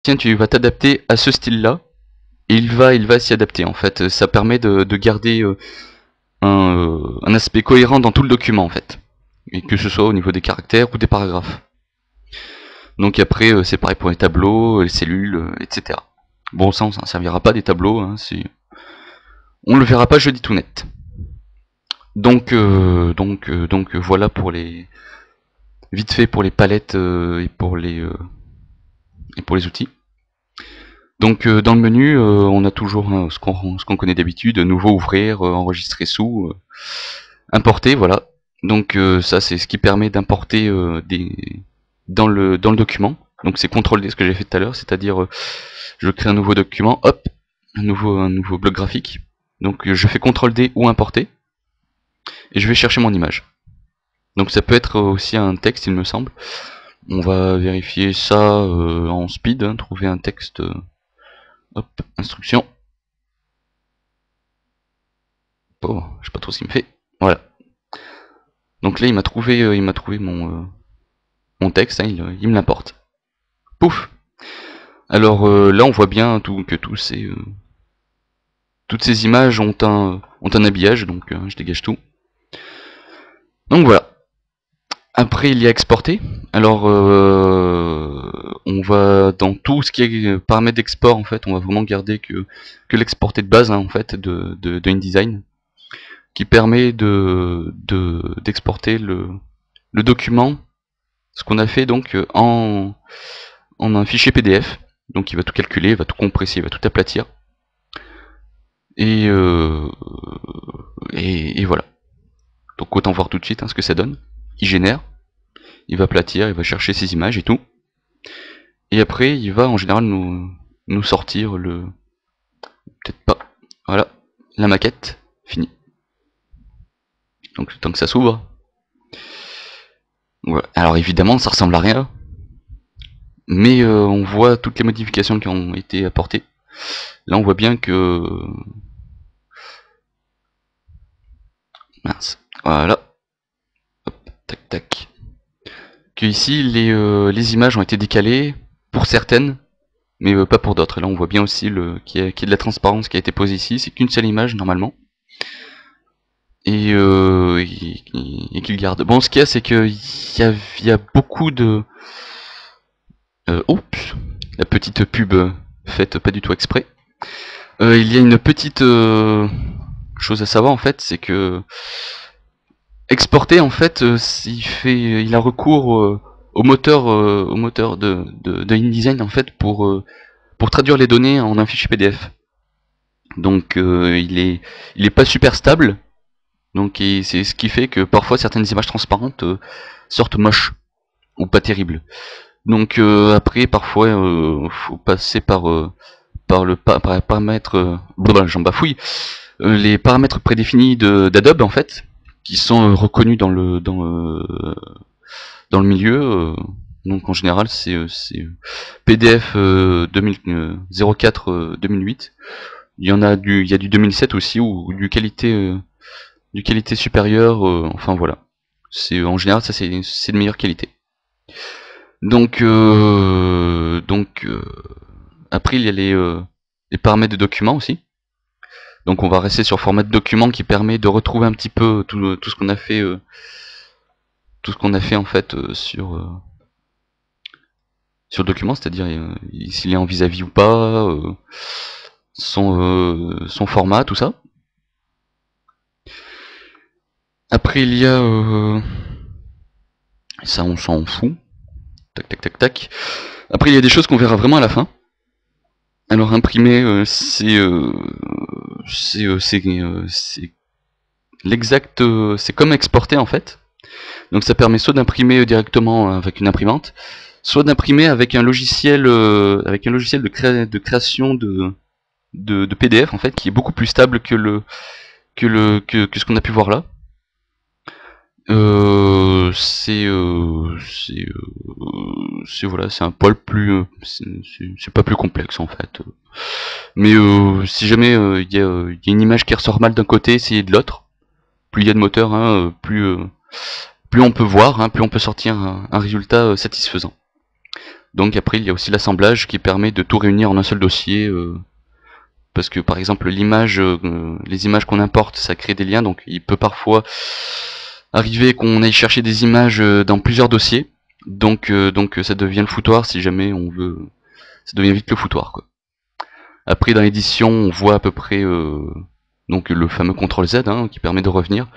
tiens, tu vas t'adapter à ce style-là, et il va s'y adapter en fait. Ça permet de garder un aspect cohérent dans tout le document en fait, et que ce soit au niveau des caractères ou des paragraphes. Donc après, c'est pareil pour les tableaux, les cellules, etc. Bon, ça, on s'en servira pas des tableaux, hein, on le verra pas jeudi tout net. Donc voilà pour les vite fait pour les palettes et pour les outils. Donc dans le menu, on a toujours ce qu'on connaît d'habitude, nouveau, ouvrir, enregistrer sous, importer, voilà. Donc ça c'est ce qui permet d'importer dans le document. Donc c'est CTRL-D, ce que j'ai fait tout à l'heure, c'est-à-dire je crée un nouveau document, hop, un nouveau bloc graphique. Donc je fais CTRL-D ou importer, et je vais chercher mon image. Donc ça peut être aussi un texte, il me semble. On va vérifier ça en speed, hein, trouver un texte. Hop, instruction. Oh, je sais pas trop ce qu'il me fait. Voilà. Donc là, il m'a trouvé mon texte, hein, il me l'importe. Pouf. Alors là, on voit bien que toutes ces images ont un habillage, donc je dégage tout. Donc voilà. Après, il y a exporter. Alors, on va dans tout ce qui est paramètres d'export, en fait, on va vraiment garder que l'exporter de base, hein, en fait, de InDesign, qui permet d'exporter le document, ce qu'on a fait donc en un fichier PDF. Donc, il va tout calculer, il va tout compresser, il va tout aplatir. Et voilà. Donc, autant voir tout de suite hein, ce que ça donne. Il génère. Il va aplatir, il va chercher ses images et tout. Et après, il va en général nous sortir le... Peut-être pas. Voilà, la maquette, fini. Donc le temps que ça s'ouvre. Voilà. Alors évidemment, ça ressemble à rien. Mais on voit toutes les modifications qui ont été apportées. Là, on voit bien que... Mince. Voilà. Hop, tac, tac. Que ici, les images ont été décalées pour certaines, mais pas pour d'autres. Là, on voit bien aussi qu'il y a de la transparence qui a été posée ici. C'est qu'une seule image, normalement. Et qu'il garde. Bon, ce qu'il y a, c'est qu'il y a beaucoup de... oups, la petite pub faite pas du tout exprès. Il y a une petite chose à savoir en fait, c'est que exporter en fait, il a recours au moteur de InDesign en fait pour traduire les données en un fichier PDF. Donc il est pas super stable. Donc c'est ce qui fait que parfois certaines images transparentes sortent moches ou pas terribles. Donc après parfois faut passer par le paramètre j'en bafouille les paramètres prédéfinis d'Adobe en fait qui sont reconnus dans le milieu. Donc en général c'est PDF 04 2008. Il y a du 2007 aussi ou du qualité supérieure. Enfin voilà. C'est en général ça c'est de meilleure qualité. Donc après il y a les paramètres de documents aussi. Donc on va rester sur format de document qui permet de retrouver un petit peu tout ce qu'on a fait en fait sur le document, c'est-à-dire s'il est en vis-à-vis ou pas, son format, tout ça. Après il y a ça on s'en fout. Tac tac tac tac. Après il y a des choses qu'on verra vraiment à la fin. Alors imprimer c'est l'exact, c'est comme exporter en fait. Donc ça permet soit d'imprimer directement avec une imprimante, soit d'imprimer avec un logiciel de création de PDF en fait, qui est beaucoup plus stable que ce qu'on a pu voir là. C'est voilà, c'est un poil plus, c'est pas plus complexe en fait. Mais si jamais il y a une image qui ressort mal d'un côté, essayez de l'autre. Plus il y a de moteurs, hein, plus on peut voir, hein, plus on peut sortir un résultat satisfaisant. Donc après il y a aussi l'assemblage qui permet de tout réunir en un seul dossier, parce que par exemple l'image, les images qu'on importe, ça crée des liens, donc il peut parfois arriver qu'on aille chercher des images dans plusieurs dossiers, donc ça devient le foutoir si jamais on veut, ça devient vite le foutoir quoi. Après dans l'édition on voit à peu près donc le fameux CTRL Z hein, qui permet de revenir,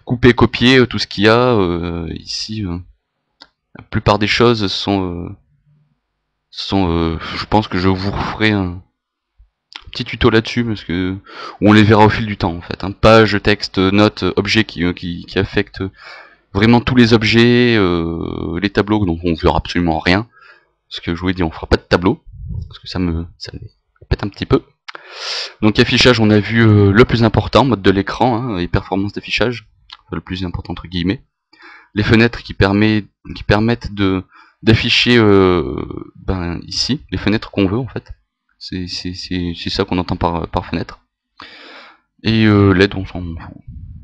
couper, copier tout ce qu'il y a ici. La plupart des choses sont je pense que je vous ferai un petit tuto là-dessus parce que où on les verra au fil du temps en fait. Hein. Page, texte, notes, objets qui affectent vraiment tous les objets, les tableaux dont on verra absolument rien. Parce que je vous ai dit on fera pas de tableau parce que ça me pète un petit peu. Donc affichage, on a vu le plus important, mode de l'écran hein, et performance d'affichage, le plus important entre guillemets. Les fenêtres qui permettent d'afficher ici les fenêtres qu'on veut en fait. C'est ça qu'on entend par fenêtre. Et LED on s'en fout.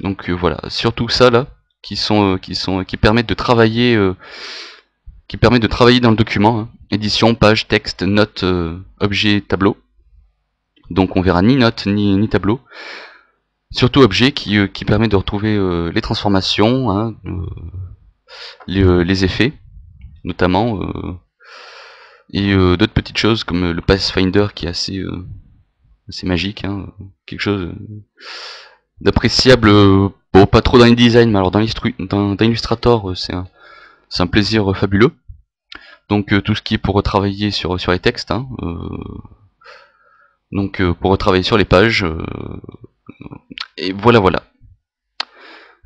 Donc voilà, surtout ça là qui permettent de travailler dans le document. Hein. Édition, page, texte, notes, objet, tableau. Donc on verra ni notes ni tableau. Surtout objet qui permet de retrouver les transformations, hein, les effets notamment, et d'autres petites choses comme le Pathfinder qui est assez magique, hein, quelque chose d'appréciable, bon pas trop dans les designs mais alors dans Illustrator c'est un plaisir fabuleux. Donc tout ce qui est pour retravailler sur les textes, hein, donc pour retravailler sur les pages, et voilà.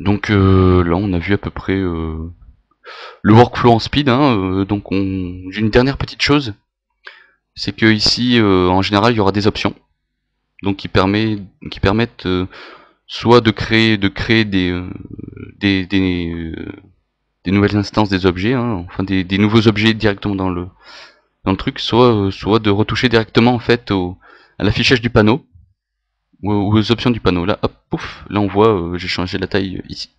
Donc là on a vu à peu près le workflow en speed, hein, donc j'ai une dernière petite chose, c'est que ici en général il y aura des options, donc qui permettent soit de créer des nouvelles instances des objets, hein, enfin des nouveaux objets directement dans le truc, soit de retoucher directement en fait à l'affichage du panneau ou aux options du panneau. Là, hop, pouf, là on voit j'ai changé la taille ici.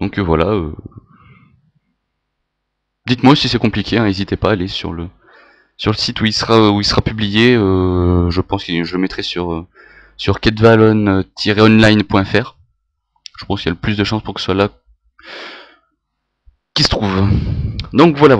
Donc voilà. Dites-moi si c'est compliqué, hein, n'hésitez pas à aller sur le site où il sera publié. Je pense que je le mettrai sur ketvalon-online.fr. Je pense qu'il y a le plus de chances pour que ce soit là qui se trouve. Donc voilà.